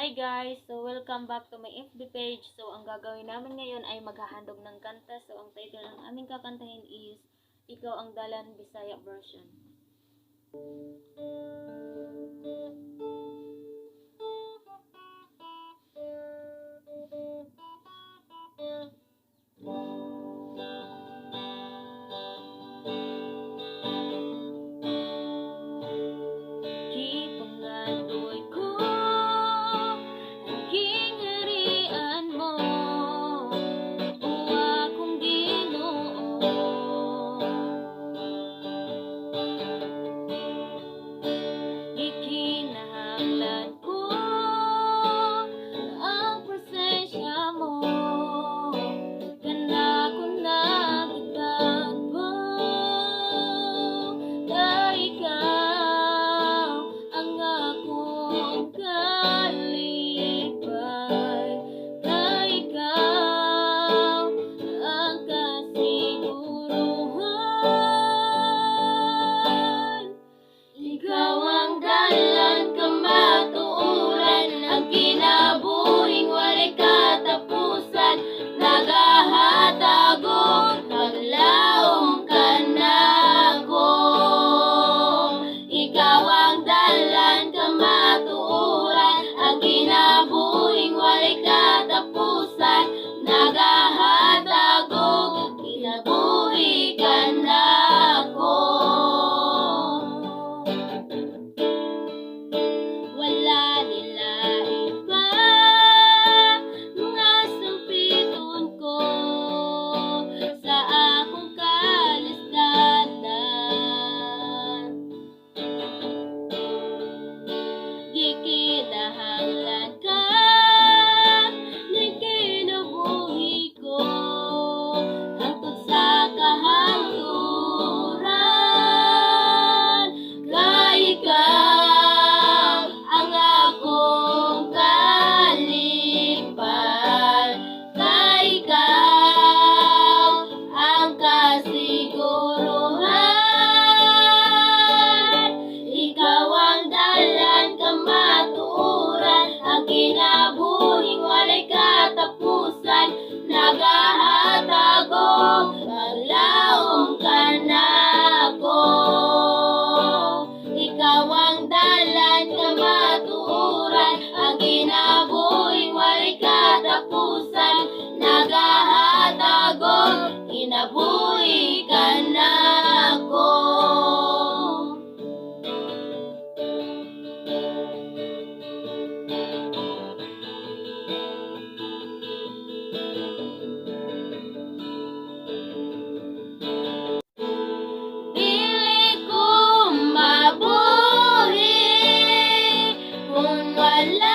Hi guys! So welcome back to my FB page. So ang gagawin namin ngayon ay maghahandog ng kanta. So ang title ng aming kakantahin is Ikaw ang Dalan Bisaya version. Gipangadoy ko ang kingharian mo, o akong Ginoo. Gikinahanglan ko ang presensya mo, kanako nagtagpo, kay ikaw ang akong kalipay, kay ikaw ang kasiguruhan. Ikaw ang dalan kamatuoran, ang kinabuhing walay katapusan, nagahatag og maglaom ka nako. Ikaw ang dalan kamatuoran, ang kinabuhing walay katapusan, nagahatag og kinabuhi ka nako. Wala nila iba mga sumpiton ko sa akong kalisdanan. Gikinahanglan ka ng kinabuhi ko, hangtod sa kahangturan, kay ikaw ang akong kalipay, kay ikaw ang kasiguruhan. Ikaw ang dalan kamatuoran, ang kinabuhing walay katapusan, nagahatag og maglaom ka nako. Ikaw ang dalan kamatuoran, ang kinabuhing walay katapusan, nagahatag og kinabuhi ka nako. Dili ko mabuhi kung wala